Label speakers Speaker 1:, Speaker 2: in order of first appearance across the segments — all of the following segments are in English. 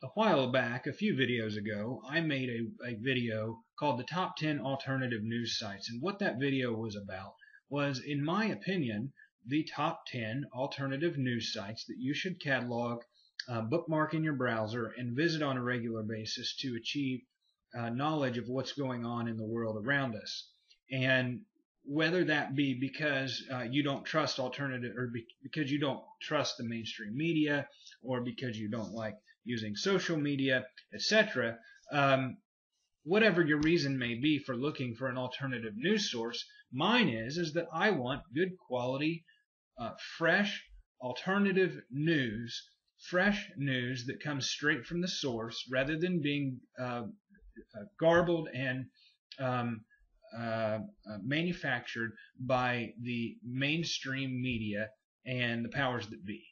Speaker 1: A while back, a few videos ago, I made a video called the Top 10 Alternative News Sites. And what that video was about was, in my opinion, the top 10 alternative news sites that you should catalog, bookmark in your browser, and visit on a regular basis to achieve knowledge of what's going on in the world around us. And whether that be because you don't trust alternative, or because you don't trust the mainstream media, or because you don't like using social media, etc. Whatever your reason may be for looking for an alternative news source, mine is that I want good quality, fresh, alternative news, fresh news that comes straight from the source rather than being garbled and um, manufactured by the mainstream media and the powers that be.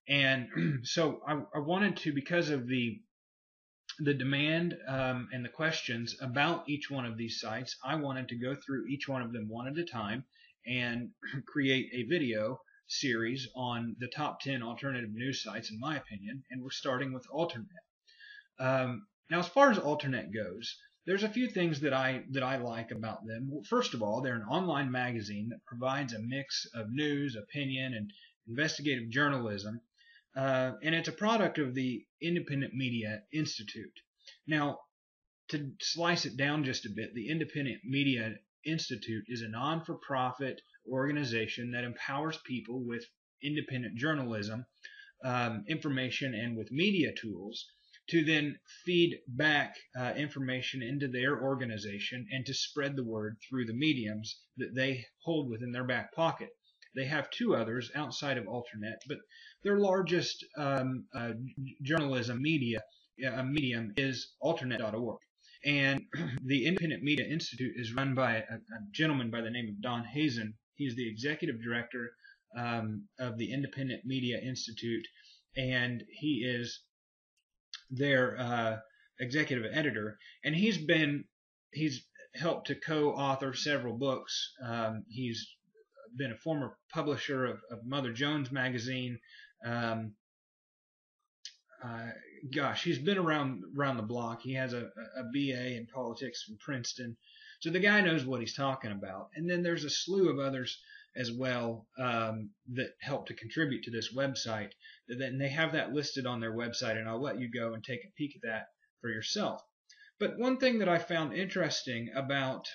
Speaker 1: And so I wanted to, because of the demand and the questions about each one of these sites, I wanted to go through each one of them one at a time and create a video series on the top 10 alternative news sites, in my opinion. And we're starting with Alternet. Now, as far as Alternet goes, there's a few things that I like about them. Well, first of all, they're an online magazine that provides a mix of news, opinion, and investigative journalism. And it's a product of the Independent Media Institute. Now, to slice it down just a bit, the Independent Media Institute is a non-for-profit organization that empowers people with independent journalism, information, and with media tools to then feed back information into their organization and to spread the word through the mediums that they hold within their back pocket. They have two others outside of Alternet, but their largest journalism medium is Alternet.org. And the Independent Media Institute is run by a gentleman by the name of Don Hazen. He's the executive director of the Independent Media Institute, and he is their executive editor. And he's helped to co-author several books. He's been a former publisher of Mother Jones magazine. He's been around the block. He has a BA in politics from Princeton, so the guy knows what he's talking about. And then there's a slew of others as well that help to contribute to this website. Then they have that listed on their website, and I'll let you go and take a peek at that for yourself. But one thing that I found interesting about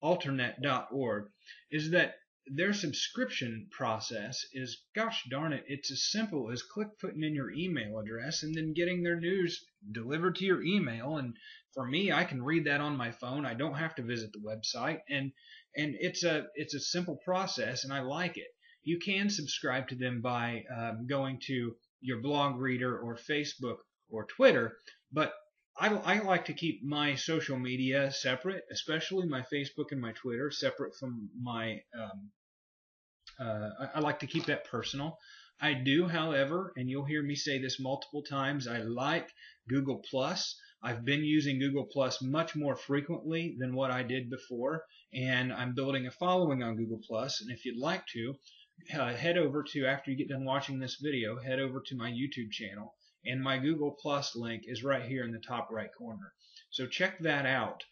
Speaker 1: Alternet.org is that their subscription process is, gosh darn it, it's as simple as putting in your email address and then getting their news delivered to your email. And for me, I can read that on my phone. I don't have to visit the website, and it's a simple process, and I like it. You can subscribe to them by going to your blog reader or Facebook or Twitter, but I like to keep my social media separate, especially my Facebook and my Twitter separate from my I like to keep that personal. I do, however, and you'll hear me say this multiple times, I like Google+. I've been using Google+ much more frequently than what I did before, and I'm building a following on Google+. And if you'd like to, head over to, after you get done watching this video, head over to my YouTube channel, and my Google+ link is right here in the top right corner. So check that out.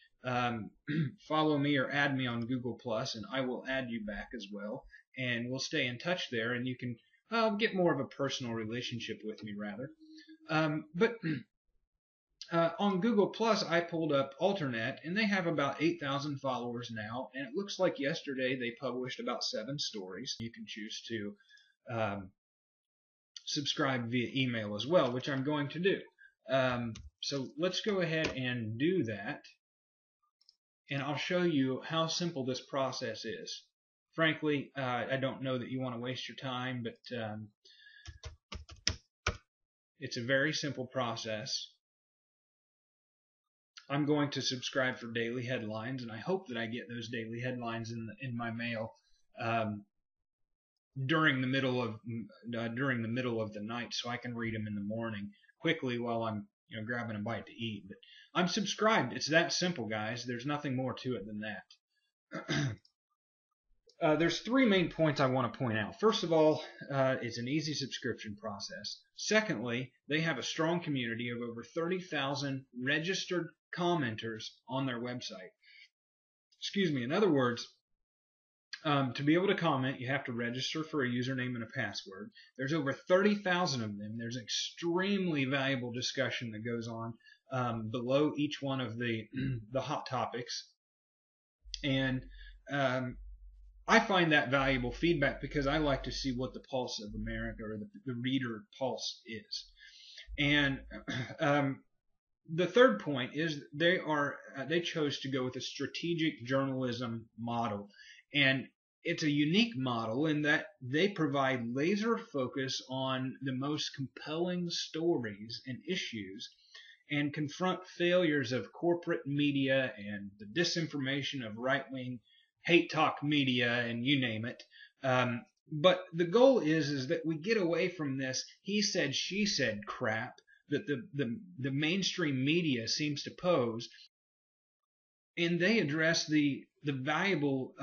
Speaker 1: Follow me or add me on Google+, and I will add you back as well. And we'll stay in touch there, and you can get more of a personal relationship with me, rather. But on Google+, I pulled up Alternet, and they have about 8,000 followers now, and it looks like yesterday they published about 7 stories. You can choose to subscribe via email as well, which I'm going to do. So let's go ahead and do that, and I'll show you how simple this process is. Frankly, I don't know that you want to waste your time, but it's a very simple process. I'm going to subscribe for daily headlines, and I hope that I get those daily headlines in my mail during the middle of the night, so I can read them in the morning quickly while I'm grabbing a bite to eat. But I'm subscribed. It's that simple, guys. There's nothing more to it than that. there's three main points I want to point out. First of all, it's an easy subscription process. Secondly, they have a strong community of over 30,000 registered commenters on their website. Excuse me. In other words, to be able to comment, you have to register for a username and a password. There's over 30,000 of them. There's extremely valuable discussion that goes on below each one of the hot topics. And I find that valuable feedback because I like to see what the pulse of America or the reader pulse is. And the third point is they chose to go with a strategic journalism model. And it's a unique model in that they provide laser focus on the most compelling stories and issues and confront failures of corporate media and the disinformation of right-wing hate talk media and you name it. But the goal is that we get away from this he said, she said crap that the mainstream media seems to pose, and they address the valuable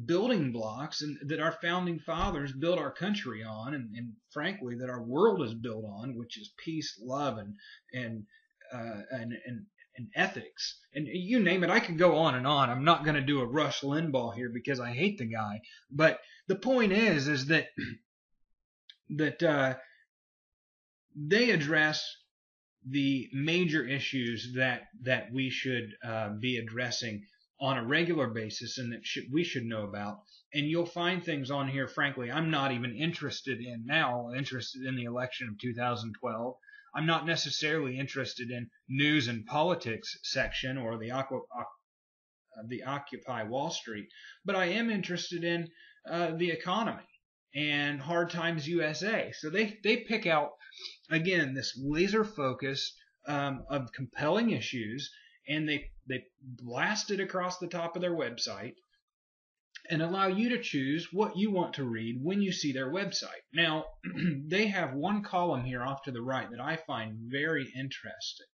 Speaker 1: building blocks that our founding fathers built our country on, and frankly that our world is built on, which is peace, love, and ethics, and you name it. I could go on and on. I'm not going to do a Rush Limbaugh here because I hate the guy, but the point is that they address the major issues that we should be addressing on a regular basis and that we should know about. And you'll find things on here, frankly, I'm not even interested in now, interested in the election of 2012. I'm not necessarily interested in news and politics section or the Occupy Wall Street, but I am interested in the economy and Hard Times USA. So they pick out, again, this laser focus of compelling issues, and they blast it across the top of their website and allow you to choose what you want to read when you see their website. Now, they have one column here off to the right that I find very interesting.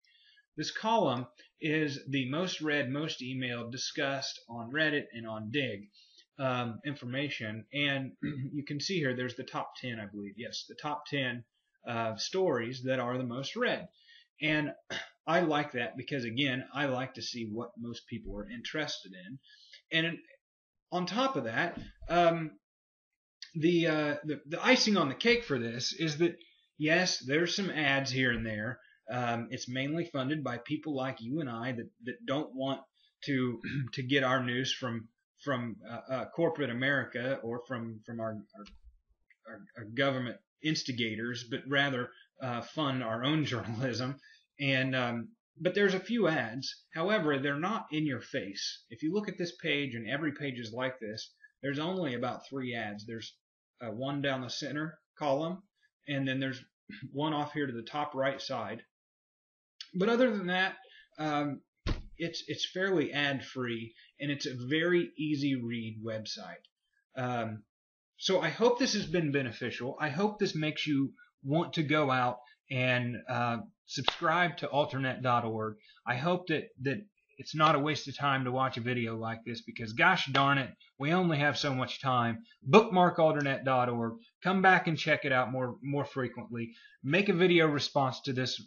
Speaker 1: This column is the most read, most emailed, discussed on Reddit and on Dig information. And you can see here there's the top 10, I believe. Yes, the top 10 stories that are the most read. And I like that because, again, I like to see what most people are interested in. And on top of that, the icing on the cake for this is that, yes, there's some ads here and there. It's mainly funded by people like you and I that don't want to get our news from corporate America or from our government instigators, but rather fund our own journalism. And but there's a few ads. However, they're not in your face. If you look at this page, and every page is like this, there's only about 3 ads. There's one down the center column, and then there's one off here to the top right side. But other than that, it's fairly ad-free, and it's a very easy read website. So I hope this has been beneficial. I hope this makes you want to go out and subscribe to Alternet.org. I hope that it's not a waste of time to watch a video like this, because gosh darn it, we only have so much time. Bookmark Alternet.org. Come back and check it out more frequently. Make a video response to this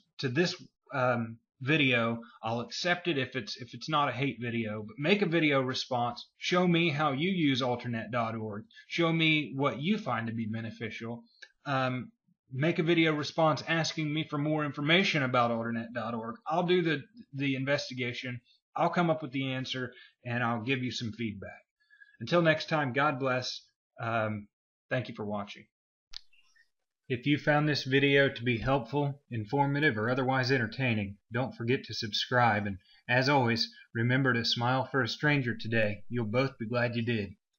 Speaker 1: video. I'll accept it if it's not a hate video, but make a video response. Show me how you use Alternet.org. Show me what you find to be beneficial. Make a video response asking me for more information about Alternet.org. I'll do the investigation. I'll come up with the answer, and I'll give you some feedback. Until next time, God bless. Thank you for watching. If you found this video to be helpful, informative, or otherwise entertaining, don't forget to subscribe. And as always, remember to smile for a stranger today. You'll both be glad you did.